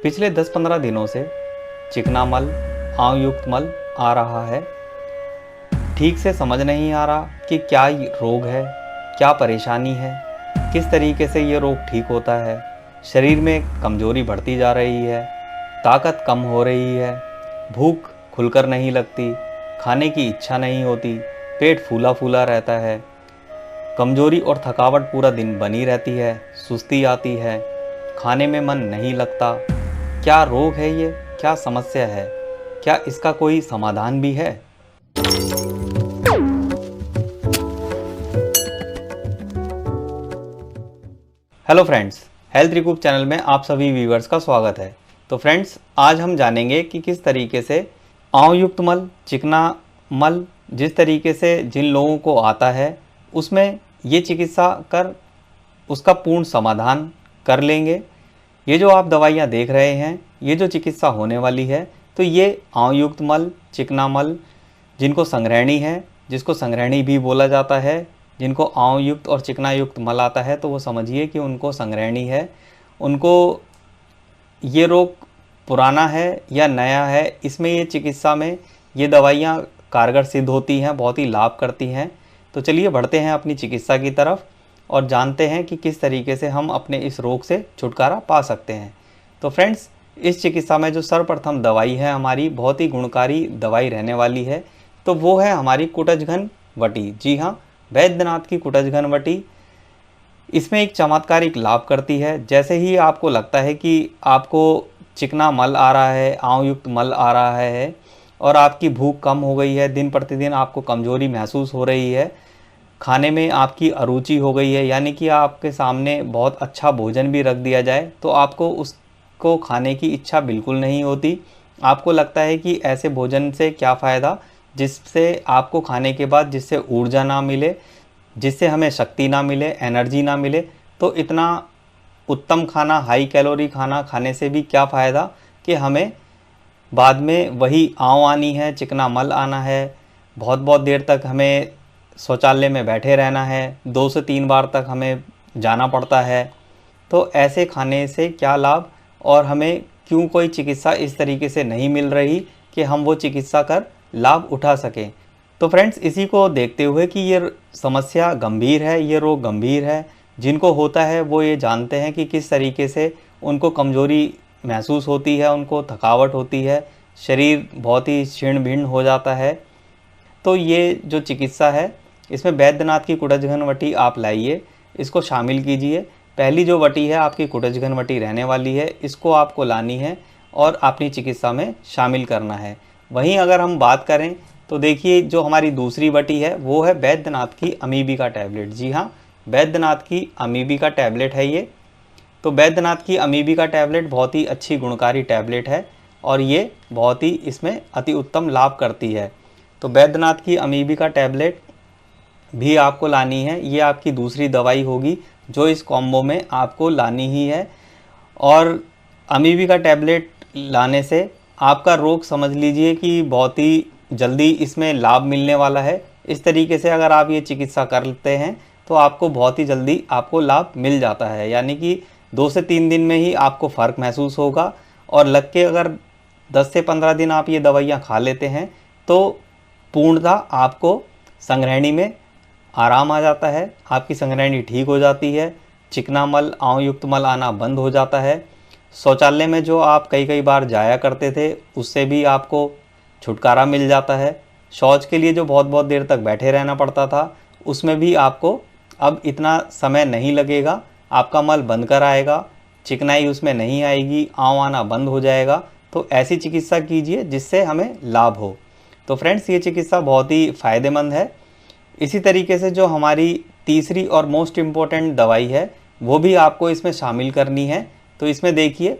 पिछले 10-15 दिनों से चिकना मल, आंव युक्त मल आ रहा है। ठीक से समझ नहीं आ रहा कि क्या रोग है, क्या परेशानी है, किस तरीके से ये रोग ठीक होता है। शरीर में कमज़ोरी बढ़ती जा रही है, ताकत कम हो रही है, भूख खुलकर नहीं लगती, खाने की इच्छा नहीं होती, पेट फूला फूला रहता है, कमज़ोरी और थकावट पूरा दिन बनी रहती है, सुस्ती आती है, खाने में मन नहीं लगता। क्या रोग है ये? क्या समस्या है? क्या इसका कोई समाधान भी है? Hello friends, health recoup channel में आप सभी व्यूअर्स का स्वागत है। तो फ्रेंड्स, आज हम जानेंगे कि किस तरीके से आंव युक्त मल, चिकना मल जिस तरीके से जिन लोगों को आता है उसमें ये चिकित्सा कर उसका पूर्ण समाधान कर लेंगे। ये जो आप दवाइयाँ देख रहे हैं, ये जो चिकित्सा होने वाली है, तो ये आंव युक्त मल, चिकना मल जिनको संग्रहणी है, जिसको संग्रहणी भी बोला जाता है, जिनको आंव युक्त और चिकना युक्त मल आता है तो वो समझिए कि उनको संग्रहणी है। उनको ये रोग पुराना है या नया है, इसमें ये चिकित्सा में ये दवाइयाँ कारगर सिद्ध होती हैं, बहुत ही लाभ करती हैं। तो चलिए बढ़ते हैं अपनी चिकित्सा की तरफ और जानते हैं कि किस तरीके से हम अपने इस रोग से छुटकारा पा सकते हैं। तो फ्रेंड्स, इस चिकित्सा में जो सर्वप्रथम दवाई है हमारी, बहुत ही गुणकारी दवाई रहने वाली है, तो वो है हमारी कुटजघन वटी। जी हाँ, वैद्यनाथ की कुटजघन वटी। इसमें एक चमत्कारिक लाभ करती है। जैसे ही आपको लगता है कि आपको चिकना मल आ रहा है, आंव युक्त मल आ रहा है और आपकी भूख कम हो गई है, दिन प्रतिदिन आपको कमज़ोरी महसूस हो रही है, खाने में आपकी अरुचि हो गई है, यानी कि आपके सामने बहुत अच्छा भोजन भी रख दिया जाए तो आपको उसको खाने की इच्छा बिल्कुल नहीं होती। आपको लगता है कि ऐसे भोजन से क्या फ़ायदा जिससे आपको खाने के बाद जिससे ऊर्जा ना मिले, जिससे हमें शक्ति ना मिले, एनर्जी ना मिले, तो इतना उत्तम खाना, हाई कैलोरी खाना खाने से भी क्या फ़ायदा कि हमें बाद में वही आंव आनी है, चिकना मल आना है, बहुत बहुत देर तक हमें शौचालय में बैठे रहना है, 2 से 3 बार तक हमें जाना पड़ता है। तो ऐसे खाने से क्या लाभ और हमें क्यों कोई चिकित्सा इस तरीके से नहीं मिल रही कि हम वो चिकित्सा कर लाभ उठा सकें। तो फ्रेंड्स, इसी को देखते हुए कि ये समस्या गंभीर है, ये रोग गंभीर है, जिनको होता है वो ये जानते हैं कि किस तरीके से उनको कमज़ोरी महसूस होती है, उनको थकावट होती है, शरीर बहुत ही क्षीण भिन्न हो जाता है। तो ये जो चिकित्सा है इसमें वैद्यनाथ की कुटजघन वटी आप लाइए, इसको शामिल कीजिए। पहली जो वटी है आपकी कुटजघन वटी रहने वाली है, इसको आपको लानी है और अपनी चिकित्सा में शामिल करना है। वहीं अगर हम बात करें तो देखिए, जो हमारी दूसरी वटी है वो है वैद्यनाथ की अमीबिका टैबलेट। जी हाँ, वैद्यनाथ की अमीबिका टैबलेट है ये। तो वैद्यनाथ की अमीबिका टैबलेट बहुत ही अच्छी गुणकारी टैबलेट है और ये बहुत ही इसमें अति उत्तम लाभ करती है। तो वैद्यनाथ की अमीबिका टैबलेट भी आपको लानी है। ये आपकी दूसरी दवाई होगी जो इस कॉम्बो में आपको लानी ही है। और अमीबिका टैबलेट लाने से आपका रोग समझ लीजिए कि बहुत ही जल्दी इसमें लाभ मिलने वाला है। इस तरीके से अगर आप ये चिकित्सा करते हैं तो आपको बहुत ही जल्दी आपको लाभ मिल जाता है, यानी कि 2 से 3 दिन में ही आपको फ़र्क महसूस होगा। और लग के अगर 10 से 15 दिन आप ये दवाइयाँ खा लेते हैं तो पूर्णतः आपको संग्रहणी में आराम आ जाता है, आपकी संग्रहणी ठीक हो जाती है, चिकना मल, आंव युक्त मल आना बंद हो जाता है। शौचालय में जो आप कई कई बार जाया करते थे उससे भी आपको छुटकारा मिल जाता है। शौच के लिए जो बहुत बहुत देर तक बैठे रहना पड़ता था उसमें भी आपको अब इतना समय नहीं लगेगा, आपका मल बंद कर आएगा, चिकनाई उसमें नहीं आएगी, आंव आना बंद हो जाएगा। तो ऐसी चिकित्सा कीजिए जिससे हमें लाभ हो। तो फ्रेंड्स, ये चिकित्सा बहुत ही फ़ायदेमंद है। इसी तरीके से जो हमारी तीसरी और मोस्ट इम्पॉर्टेंट दवाई है वो भी आपको इसमें शामिल करनी है। तो इसमें देखिए,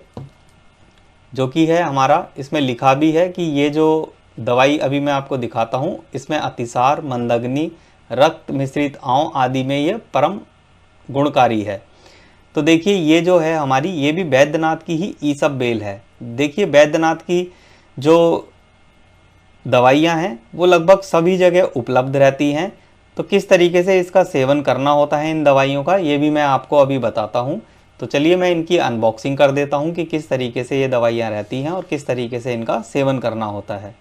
जो कि है हमारा, इसमें लिखा भी है कि ये जो दवाई अभी मैं आपको दिखाता हूँ इसमें अतिसार, मंदग्नि, रक्त मिश्रित आंव आदि में ये परम गुणकारी है। तो देखिए, ये जो है हमारी, ये भी वैद्यनाथ की ही ईसबगोल है। देखिए, वैद्यनाथ की जो दवाइयाँ हैं वो लगभग सभी जगह उपलब्ध रहती हैं। तो किस तरीके से इसका सेवन करना होता है इन दवाइयों का, ये भी मैं आपको अभी बताता हूँ। तो चलिए मैं इनकी अनबॉक्सिंग कर देता हूँ कि किस तरीके से ये दवाइयाँ रहती हैं और किस तरीके से इनका सेवन करना होता है।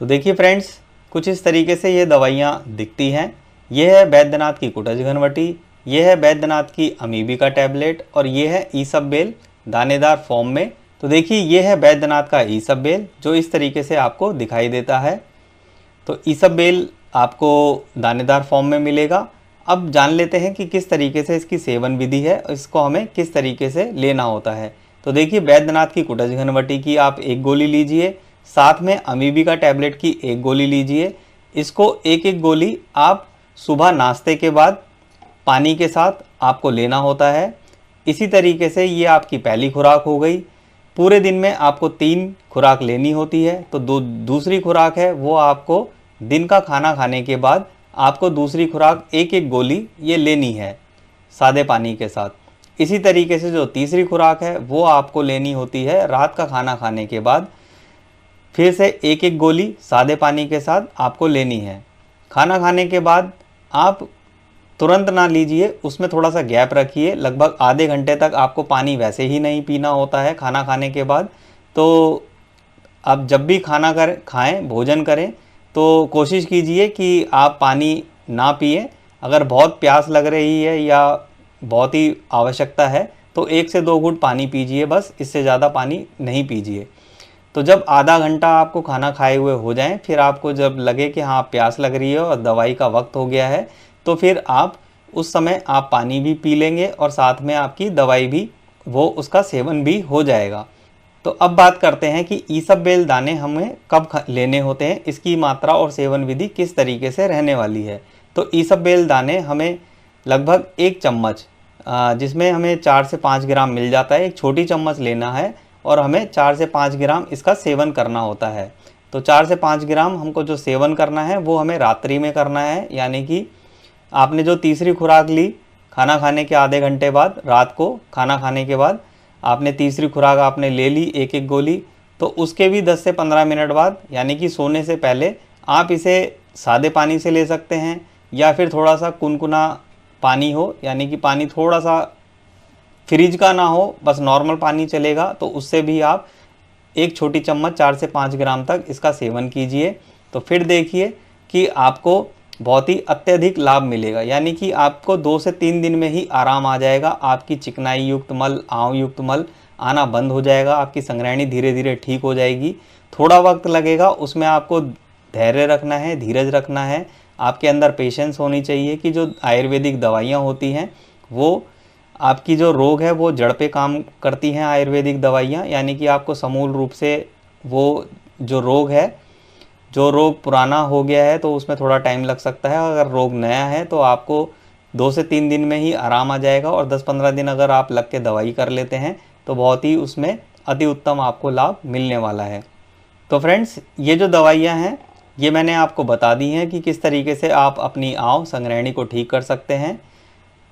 तो देखिए फ्रेंड्स, कुछ इस तरीके से ये दवाइयाँ दिखती हैं। ये है बैद्यनाथ की कुटज घनवटी, ये है बैद्यनाथ की अमीबिका टैबलेट और ये है ईसबेल दानेदार फॉर्म में। तो देखिए ये है बैद्यनाथ का ईसबेल जो इस तरीके से आपको दिखाई देता है। तो ईसबेल आपको दानेदार फॉर्म में मिलेगा। अब जान लेते हैं कि किस तरीके से इसकी सेवन विधि है, इसको हमें किस तरीके से लेना होता है। तो देखिए बैद्यनाथ की कुटज घनवटी की आप 1 गोली लीजिए, साथ में अमीबिका टैबलेट की 1 गोली लीजिए। इसको एक एक गोली आप सुबह नाश्ते के बाद पानी के साथ आपको लेना होता है। इसी तरीके से ये आपकी पहली खुराक हो गई। पूरे दिन में आपको 3 खुराक लेनी होती है। तो दूसरी खुराक है वो आपको दिन का खाना खाने के बाद आपको दूसरी खुराक एक एक गोली ये लेनी है सादे पानी के साथ। इसी तरीके से जो तीसरी खुराक है वो आपको लेनी होती है रात का खाना खाने के बाद, फिर से एक एक गोली सादे पानी के साथ आपको लेनी है। खाना खाने के बाद आप तुरंत ना लीजिए, उसमें थोड़ा सा गैप रखिए। लगभग आधे घंटे तक आपको पानी वैसे ही नहीं पीना होता है खाना खाने के बाद। तो आप जब भी खाना खाएं, भोजन करें, तो कोशिश कीजिए कि आप पानी ना पिएं। अगर बहुत प्यास लग रही है या बहुत ही आवश्यकता है तो 1 से 2 घूंट पानी पीजिए बस, इससे ज़्यादा पानी नहीं पीजिए। तो जब आधा घंटा आपको खाना खाए हुए हो जाए, फिर आपको जब लगे कि हाँ प्यास लग रही है और दवाई का वक्त हो गया है, तो फिर आप उस समय आप पानी भी पी लेंगे और साथ में आपकी दवाई भी वो उसका सेवन भी हो जाएगा। तो अब बात करते हैं कि ईसबेल दाने हमें कब लेने होते हैं, इसकी मात्रा और सेवन विधि किस तरीके से रहने वाली है। तो ईसबेल दाने हमें लगभग 1 चम्मच, जिसमें हमें 4 से 5 ग्राम मिल जाता है, एक छोटी चम्मच लेना है और हमें 4 से 5 ग्राम इसका सेवन करना होता है। तो 4 से 5 ग्राम हमको जो सेवन करना है वो हमें रात्रि में करना है, यानी कि आपने जो तीसरी खुराक ली खाना खाने के आधे घंटे बाद, रात को खाना खाने के बाद आपने तीसरी खुराक आपने ले ली एक एक गोली, तो उसके भी 10 से 15 मिनट बाद यानी कि सोने से पहले आप इसे सादे पानी से ले सकते हैं या फिर थोड़ा सा कुनकुना पानी हो, यानी कि पानी थोड़ा सा फ्रिज का ना हो, बस नॉर्मल पानी चलेगा, तो उससे भी आप एक छोटी चम्मच 4 से 5 ग्राम तक इसका सेवन कीजिए। तो फिर देखिए कि आपको बहुत ही अत्यधिक लाभ मिलेगा, यानी कि आपको 2 से 3 दिन में ही आराम आ जाएगा। आपकी चिकनाई युक्त मल, आंव युक्त मल आना बंद हो जाएगा, आपकी संग्रहणी धीरे धीरे ठीक हो जाएगी। थोड़ा वक्त लगेगा, उसमें आपको धैर्य रखना है, धीरज रखना है, आपके अंदर पेशेंस होनी चाहिए कि जो आयुर्वेदिक दवाइयाँ होती हैं वो आपकी जो रोग है वो जड़ पे काम करती हैं आयुर्वेदिक दवाइयाँ, यानी कि आपको समूल रूप से वो जो रोग है, जो रोग पुराना हो गया है तो उसमें थोड़ा टाइम लग सकता है, अगर रोग नया है तो आपको 2 से 3 दिन में ही आराम आ जाएगा। और 10-15 दिन अगर आप लग के दवाई कर लेते हैं तो बहुत ही उसमें अति उत्तम आपको लाभ मिलने वाला है। तो फ्रेंड्स, ये जो दवाइयाँ हैं ये मैंने आपको बता दी हैं कि किस तरीके से आप अपनी आंव संग्रहणी को ठीक कर सकते हैं।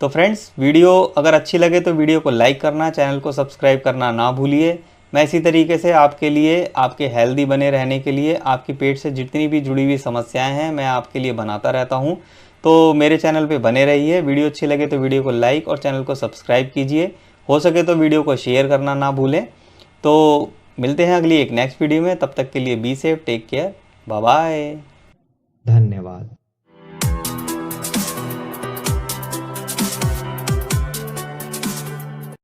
तो फ्रेंड्स, वीडियो अगर अच्छी लगे तो वीडियो को लाइक करना, चैनल को सब्सक्राइब करना ना भूलिए। मैं इसी तरीके से आपके लिए, आपके हेल्दी बने रहने के लिए, आपकी पेट से जितनी भी जुड़ी हुई समस्याएं हैं मैं आपके लिए बनाता रहता हूं। तो मेरे चैनल पे बने रहिए। वीडियो अच्छी लगे तो वीडियो को लाइक और चैनल को सब्सक्राइब कीजिए। हो सके तो वीडियो को शेयर करना ना भूलें। तो मिलते हैं अगली एक नेक्स्ट वीडियो में, तब तक के लिए be safe, take care, bye bye. धन्यवाद।